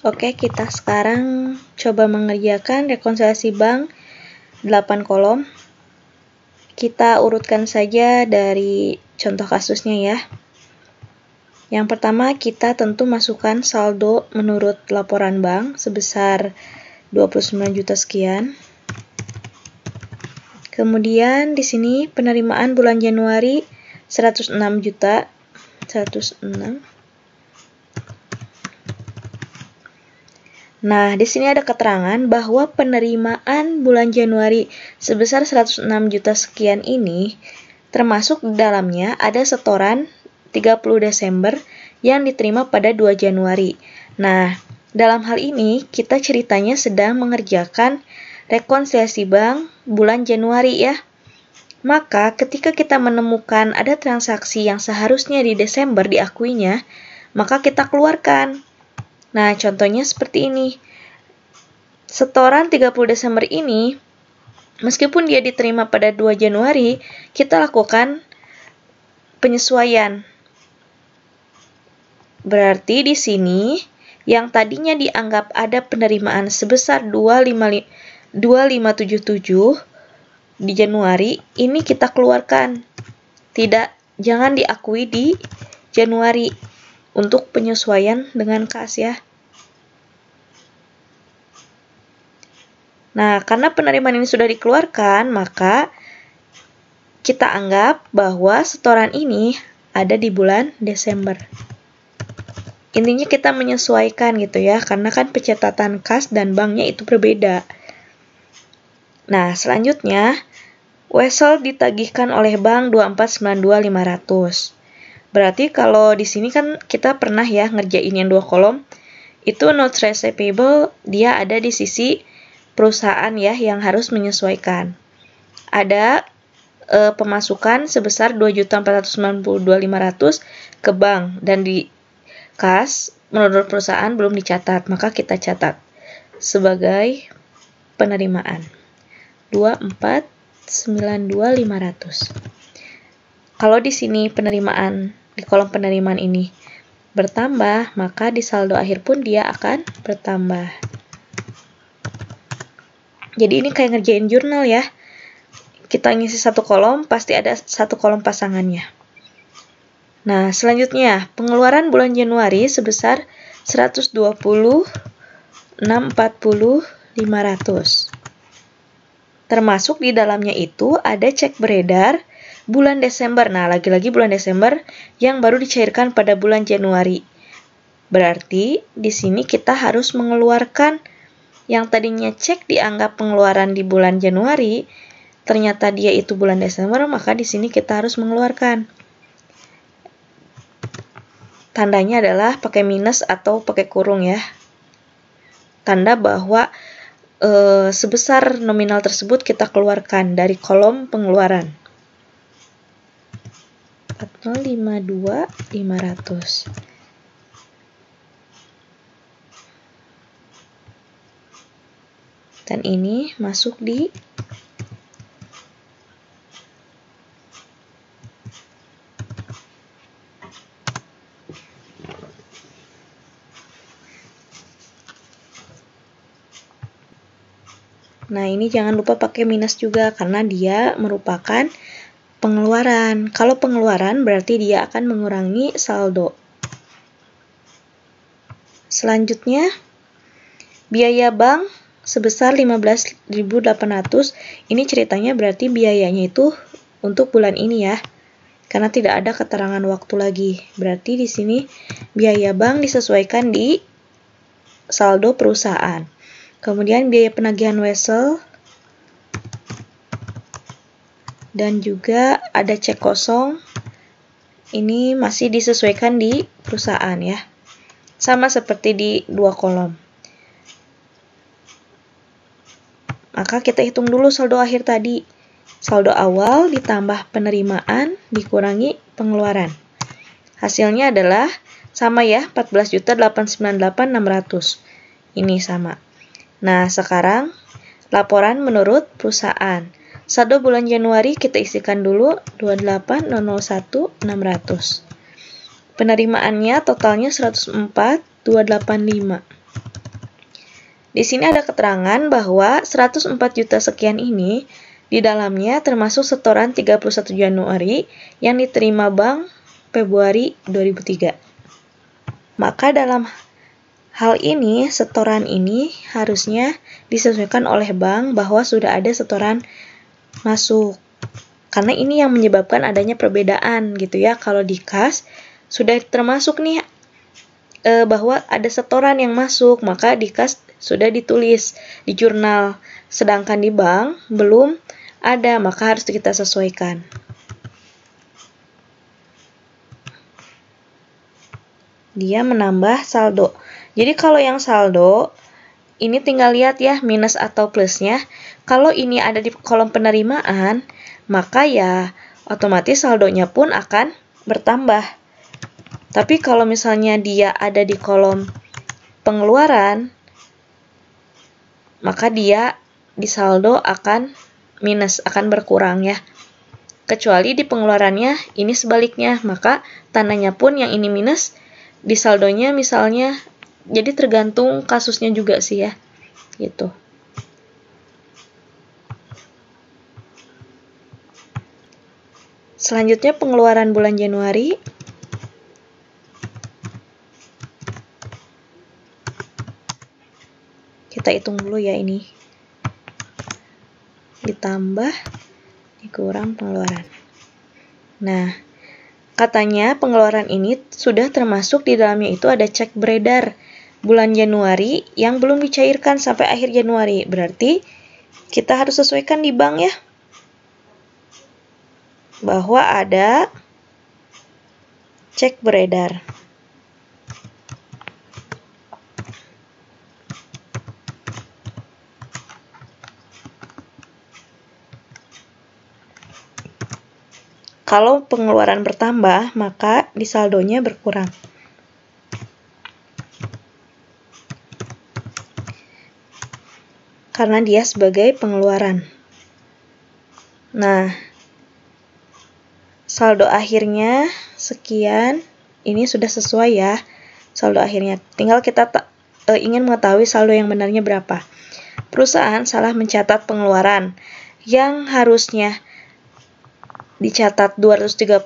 Oke, kita sekarang coba mengerjakan rekonsiliasi bank 8 kolom. Kita urutkan saja dari contoh kasusnya ya. Yang pertama, kita tentu masukkan saldo menurut laporan bank sebesar 29 juta sekian. Kemudian di sini penerimaan bulan Januari 106 juta. 106. Nah, di sini ada keterangan bahwa penerimaan bulan Januari sebesar 106 juta sekian ini termasuk di dalamnya ada setoran 30 Desember yang diterima pada 2 Januari. Nah, dalam hal ini kita ceritanya sedang mengerjakan rekonsiliasi bank bulan Januari ya. Maka ketika kita menemukan ada transaksi yang seharusnya di Desember diakuinya, maka kita keluarkan. Nah, contohnya seperti ini. Setoran 30 Desember ini, meskipun dia diterima pada 2 Januari, kita lakukan penyesuaian. Berarti di sini, yang tadinya dianggap ada penerimaan sebesar 2577 di Januari, ini kita keluarkan. Jangan diakui di Januari untuk penyesuaian dengan kas ya. Nah, karena penerimaan ini sudah dikeluarkan, maka kita anggap bahwa setoran ini ada di bulan Desember. Intinya kita menyesuaikan gitu ya, karena kan pencatatan kas dan banknya itu berbeda. Nah, selanjutnya, wesel ditagihkan oleh bank 2492500. Berarti kalau di sini kan kita pernah ya ngerjain yang 2 kolom, itu notes receivable dia ada di sisi perusahaan ya yang harus menyesuaikan. Ada pemasukan sebesar 2.492.500 ke bank dan di kas menurut perusahaan belum dicatat, maka kita catat sebagai penerimaan 2.492.500. Kalau di sini penerimaan di kolom penerimaan ini bertambah, maka di saldo akhir pun dia akan bertambah. Jadi ini kayak ngerjain jurnal ya. Kita ngisi satu kolom, pasti ada satu kolom pasangannya. Nah, selanjutnya, pengeluaran bulan Januari sebesar 120.640.500. Termasuk di dalamnya itu ada cek beredar bulan Desember. Nah, lagi-lagi bulan Desember yang baru dicairkan pada bulan Januari. Berarti di sini kita harus mengeluarkan yang tadinya cek dianggap pengeluaran di bulan Januari, ternyata dia itu bulan Desember, maka di sini kita harus mengeluarkan. Tandanya adalah pakai minus atau pakai kurung ya. Tanda bahwa sebesar nominal tersebut kita keluarkan dari kolom pengeluaran. 4052.500. Dan ini masuk di Nah, ini jangan lupa pakai minus juga karena dia merupakan pengeluaran. Kalau pengeluaran berarti dia akan mengurangi saldo. Selanjutnya, biaya bank sebesar 15.800. Ini ceritanya berarti biayanya itu untuk bulan ini ya. Karena tidak ada keterangan waktu lagi. Berarti di sini biaya bank disesuaikan di saldo perusahaan. Kemudian biaya penagihan wesel dan juga ada cek kosong. Ini masih disesuaikan di perusahaan ya. Sama seperti di 2 kolom. Maka kita hitung dulu saldo akhir tadi. Saldo awal ditambah penerimaan dikurangi pengeluaran. Hasilnya adalah sama ya, 14.898.600. Ini sama. Nah, sekarang laporan menurut perusahaan. Saldo bulan Januari kita isikan dulu 28.001.600. Penerimaannya totalnya 104.285. Di sini ada keterangan bahwa 104 juta sekian ini di dalamnya termasuk setoran 31 Januari yang diterima bank Februari 2003. Maka dalam hal ini, setoran ini harusnya disesuaikan oleh bank bahwa sudah ada setoran masuk. Karena ini yang menyebabkan adanya perbedaan gitu ya. Kalau di kas sudah termasuk nih bahwa ada setoran yang masuk, maka di kas sudah ditulis di jurnal. Sedangkan di bank belum ada, maka harus kita sesuaikan. Dia menambah saldo. Jadi kalau yang saldo, ini tinggal lihat ya minus atau plusnya. Kalau ini ada di kolom penerimaan, maka ya otomatis saldonya pun akan bertambah. Tapi kalau misalnya dia ada di kolom pengeluaran, maka dia di saldo akan minus, akan berkurang ya. Kecuali di pengeluarannya ini sebaliknya, maka tandanya pun yang ini minus, di saldonya misalnya, jadi tergantung kasusnya juga sih ya, gitu. Selanjutnya pengeluaran bulan Januari. Kita hitung dulu ya ini. Ditambah, dikurang pengeluaran. Nah, katanya pengeluaran ini sudah termasuk di dalamnya itu ada cek beredar bulan Januari yang belum dicairkan sampai akhir Januari. Berarti kita harus sesuaikan di bank ya. Bahwa ada cek beredar. Kalau pengeluaran bertambah, maka di saldonya berkurang. Karena dia sebagai pengeluaran. Nah, saldo akhirnya sekian, ini sudah sesuai ya saldo akhirnya. Tinggal kita ingin mengetahui saldo yang benarnya berapa. Perusahaan salah mencatat pengeluaran yang harusnya dicatat 230.000,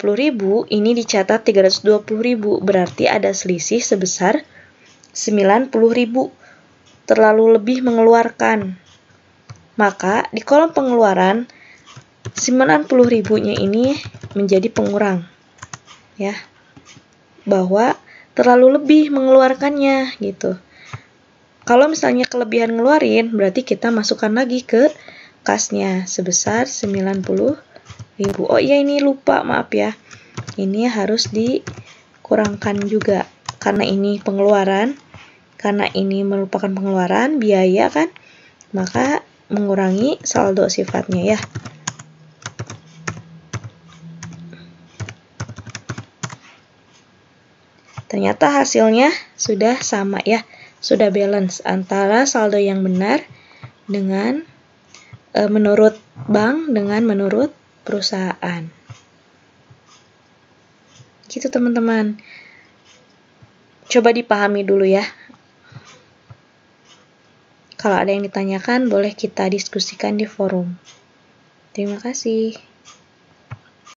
ini dicatat 320.000, berarti ada selisih sebesar 90.000. Terlalu lebih mengeluarkan. Maka di kolom pengeluaran 90.000-nya ini menjadi pengurang. Ya. Bahwa terlalu lebih mengeluarkannya gitu. Kalau misalnya kelebihan ngeluarin, berarti kita masukkan lagi ke kasnya sebesar 90.000. Oh iya, ini lupa, maaf ya. Ini harus dikurangkan juga. Karena ini pengeluaran, karena ini merupakan pengeluaran, biaya kan, maka mengurangi saldo sifatnya ya. Ternyata hasilnya sudah sama ya, sudah balance antara saldo yang benar dengan menurut bank dengan menurut perusahaan. Gitu teman-teman. Coba dipahami dulu ya. Kalau ada yang ditanyakan, boleh kita diskusikan di forum. Terima kasih.